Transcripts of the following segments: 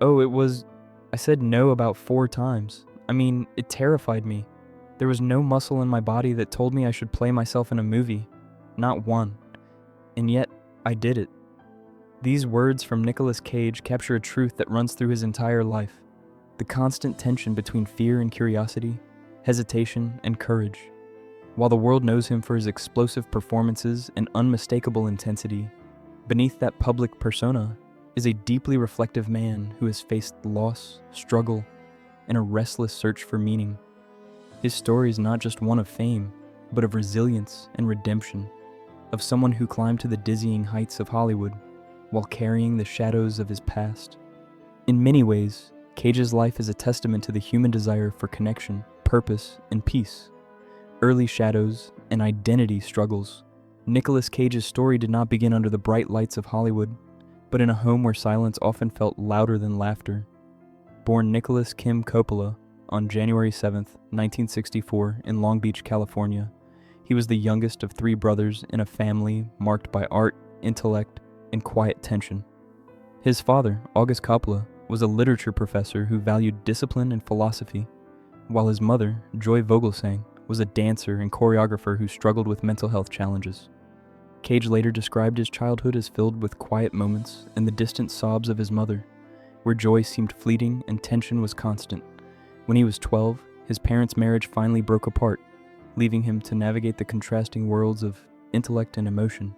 Oh, I said no about 4 times. I mean, it terrified me. There was no muscle in my body that told me I should play myself in a movie. Not one. And yet, I did it. These words from Nicolas Cage capture a truth that runs through his entire life. The constant tension between fear and curiosity, hesitation and courage. While the world knows him for his explosive performances and unmistakable intensity, beneath that public persona is a deeply reflective man who has faced loss, struggle, and a restless search for meaning. His story is not just one of fame, but of resilience and redemption, of someone who climbed to the dizzying heights of Hollywood while carrying the shadows of his past. In many ways, Cage's life is a testament to the human desire for connection, purpose, and peace. Early shadows and identity struggles. Nicolas Cage's story did not begin under the bright lights of Hollywood, but in a home where silence often felt louder than laughter. Born Nicholas Kim Coppola on January 7, 1964, in Long Beach, California, he was the youngest of 3 brothers in a family marked by art, intellect, and quiet tension. His father, August Coppola, was a literature professor who valued discipline and philosophy, while his mother, Joy Vogelsang, was a dancer and choreographer who struggled with mental health challenges. Cage later described his childhood as filled with quiet moments and the distant sobs of his mother, where joy seemed fleeting and tension was constant. When he was 12, his parents' marriage finally broke apart, leaving him to navigate the contrasting worlds of intellect and emotion.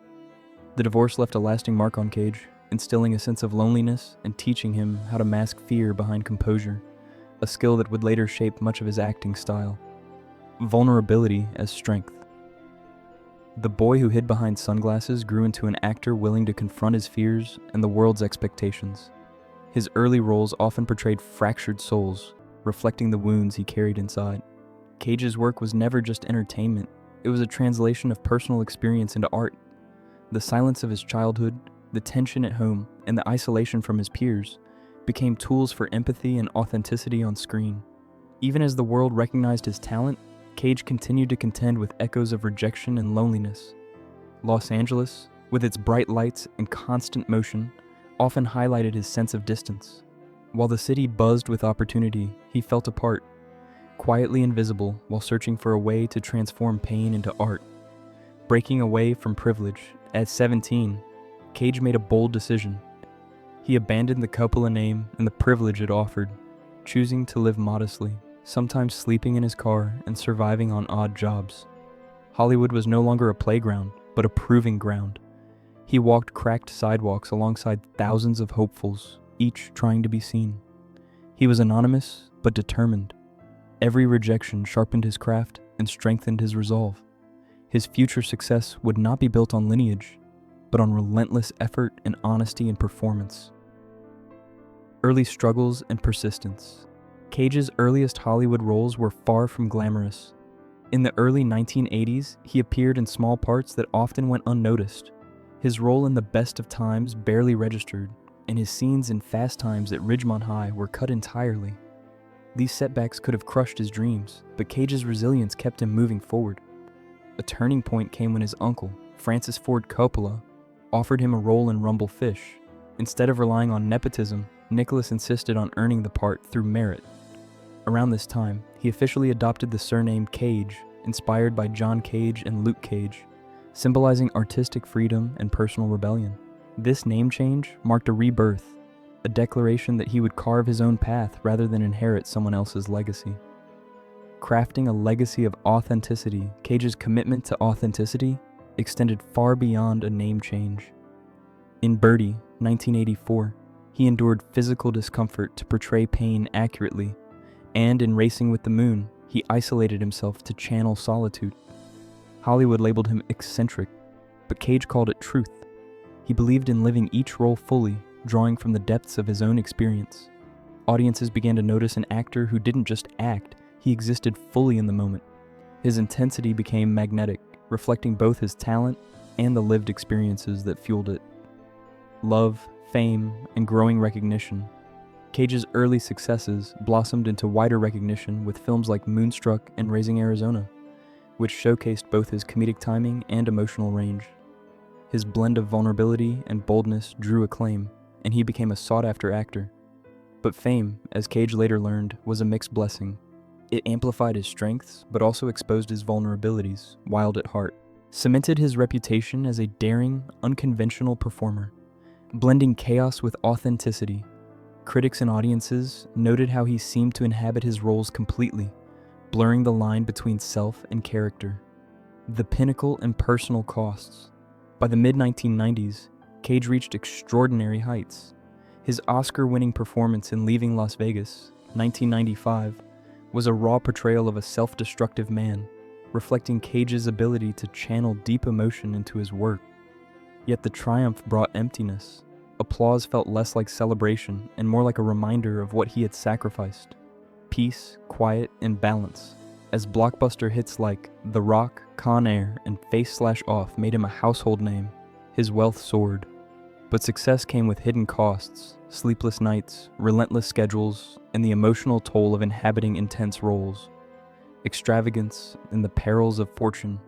The divorce left a lasting mark on Cage, instilling a sense of loneliness and teaching him how to mask fear behind composure, a skill that would later shape much of his acting style. Vulnerability as strength. The boy who hid behind sunglasses grew into an actor willing to confront his fears and the world's expectations. His early roles often portrayed fractured souls, reflecting the wounds he carried inside. Cage's work was never just entertainment, it was a translation of personal experience into art. The silence of his childhood, the tension at home, and the isolation from his peers became tools for empathy and authenticity on screen. Even as the world recognized his talent, Cage continued to contend with echoes of rejection and loneliness. Los Angeles, with its bright lights and constant motion, often highlighted his sense of distance. While the city buzzed with opportunity, he felt apart, quietly invisible while searching for a way to transform pain into art. Breaking away from privilege, at 17, Cage made a bold decision. He abandoned the Coppola name and the privilege it offered, choosing to live modestly, sometimes sleeping in his car and surviving on odd jobs. Hollywood was no longer a playground, but a proving ground. He walked cracked sidewalks alongside thousands of hopefuls, each trying to be seen. He was anonymous, but determined. Every rejection sharpened his craft and strengthened his resolve. His future success would not be built on lineage, but on relentless effort and honesty in performance. Early struggles and persistence. Cage's earliest Hollywood roles were far from glamorous. In the early 1980s, he appeared in small parts that often went unnoticed. His role in The Best of Times barely registered, and his scenes in Fast Times at Ridgemont High were cut entirely. These setbacks could have crushed his dreams, but Cage's resilience kept him moving forward. A turning point came when his uncle, Francis Ford Coppola, offered him a role in Rumble Fish. Instead of relying on nepotism, Nicholas insisted on earning the part through merit. Around this time, he officially adopted the surname Cage, inspired by John Cage and Luke Cage, symbolizing artistic freedom and personal rebellion. This name change marked a rebirth, a declaration that he would carve his own path rather than inherit someone else's legacy. Crafting a legacy of authenticity, Cage's commitment to authenticity extended far beyond a name change. In Birdie, 1984, he endured physical discomfort to portray pain accurately, and in Racing with the Moon, he isolated himself to channel solitude. Hollywood labeled him eccentric, but Cage called it truth. He believed in living each role fully, drawing from the depths of his own experience. Audiences began to notice an actor who didn't just act, he existed fully in the moment. His intensity became magnetic, reflecting both his talent and the lived experiences that fueled it. Love, fame, and growing recognition. Cage's early successes blossomed into wider recognition with films like Moonstruck and Raising Arizona, which showcased both his comedic timing and emotional range. His blend of vulnerability and boldness drew acclaim, and he became a sought-after actor. But fame, as Cage later learned, was a mixed blessing. It amplified his strengths, but also exposed his vulnerabilities, wild at heart, cemented his reputation as a daring, unconventional performer, blending chaos with authenticity. Critics and audiences noted how he seemed to inhabit his roles completely, blurring the line between self and character. The pinnacle and personal costs. By the mid-1990s, Cage reached extraordinary heights. His Oscar-winning performance in Leaving Las Vegas, 1995, was a raw portrayal of a self-destructive man, reflecting Cage's ability to channel deep emotion into his work. Yet the triumph brought emptiness. Applause felt less like celebration and more like a reminder of what he had sacrificed. Peace, quiet, and balance, as blockbuster hits like The Rock, Con Air, and Face/Off made him a household name. His wealth soared. But success came with hidden costs, sleepless nights, relentless schedules, and the emotional toll of inhabiting intense roles. Extravagance and the perils of fortune.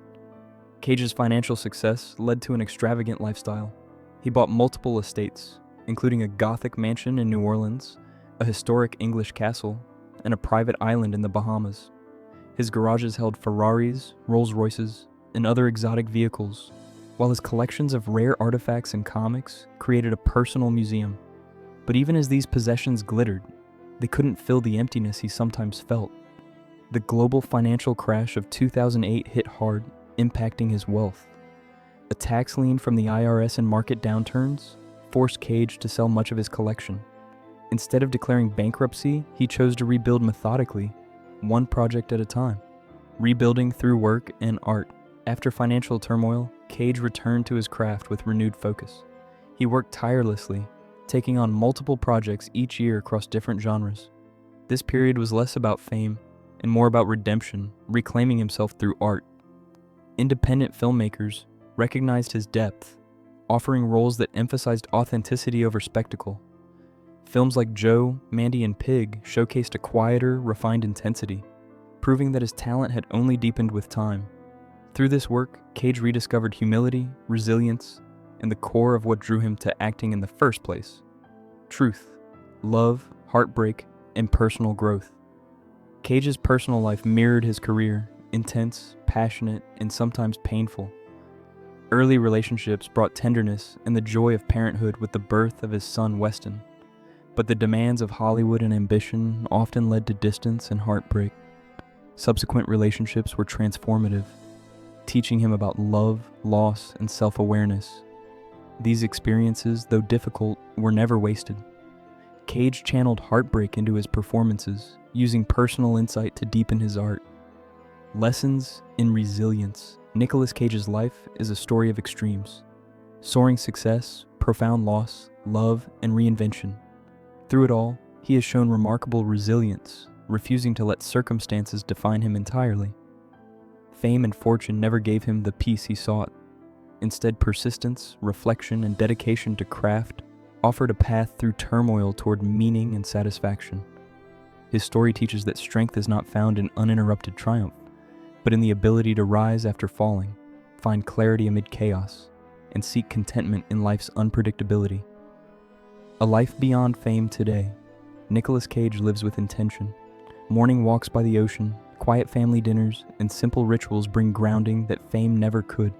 Cage's financial success led to an extravagant lifestyle. He bought multiple estates, including a Gothic mansion in New Orleans, a historic English castle, and a private island in the Bahamas. His garages held Ferraris, Rolls-Royces, and other exotic vehicles, while his collections of rare artifacts and comics created a personal museum. But even as these possessions glittered, they couldn't fill the emptiness he sometimes felt. The global financial crash of 2008 hit hard, impacting his wealth. A tax lien from the IRS and market downturns forced Cage to sell much of his collection. Instead of declaring bankruptcy, he chose to rebuild methodically, one project at a time, rebuilding through work and art. After financial turmoil, Cage returned to his craft with renewed focus. He worked tirelessly, taking on multiple projects each year across different genres. This period was less about fame and more about redemption, reclaiming himself through art. Independent filmmakers recognized his depth, offering roles that emphasized authenticity over spectacle. Films like Joe, Mandy, and Pig showcased a quieter, refined intensity, proving that his talent had only deepened with time. Through this work, Cage rediscovered humility, resilience, and the core of what drew him to acting in the first place: truth, love, heartbreak, and personal growth. Cage's personal life mirrored his career, intense, passionate, and sometimes painful. Early relationships brought tenderness and the joy of parenthood with the birth of his son Weston. But the demands of Hollywood and ambition often led to distance and heartbreak. Subsequent relationships were transformative, teaching him about love, loss, and self-awareness. These experiences, though difficult, were never wasted. Cage channeled heartbreak into his performances, using personal insight to deepen his art. Lessons in resilience. Nicolas Cage's life is a story of extremes: soaring success, profound loss, love, and reinvention. Through it all, he has shown remarkable resilience, refusing to let circumstances define him entirely. Fame and fortune never gave him the peace he sought. Instead, persistence, reflection, and dedication to craft offered a path through turmoil toward meaning and satisfaction. His story teaches that strength is not found in uninterrupted triumph, but in the ability to rise after falling, find clarity amid chaos, and seek contentment in life's unpredictability. A life beyond fame today, Nicolas Cage lives with intention. Morning walks by the ocean, quiet family dinners, and simple rituals bring grounding that fame never could.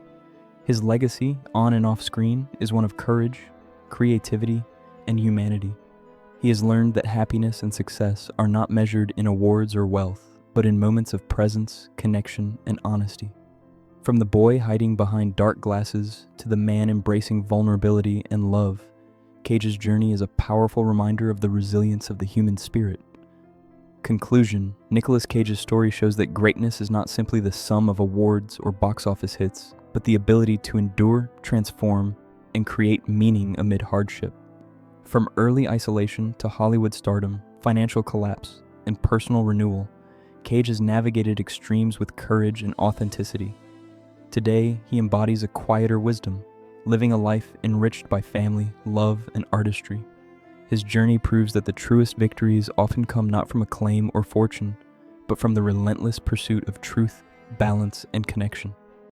His legacy, on and off screen, is one of courage, creativity, and humanity. He has learned that happiness and success are not measured in awards or wealth, but in moments of presence, connection, and honesty. From the boy hiding behind dark glasses to the man embracing vulnerability and love, Cage's journey is a powerful reminder of the resilience of the human spirit. Conclusion: Nicolas Cage's story shows that greatness is not simply the sum of awards or box office hits, but the ability to endure, transform, and create meaning amid hardship. From early isolation to Hollywood stardom, financial collapse, and personal renewal, Cage has navigated extremes with courage and authenticity. Today, he embodies a quieter wisdom, living a life enriched by family, love, and artistry. His journey proves that the truest victories often come not from acclaim or fortune, but from the relentless pursuit of truth, balance, and connection.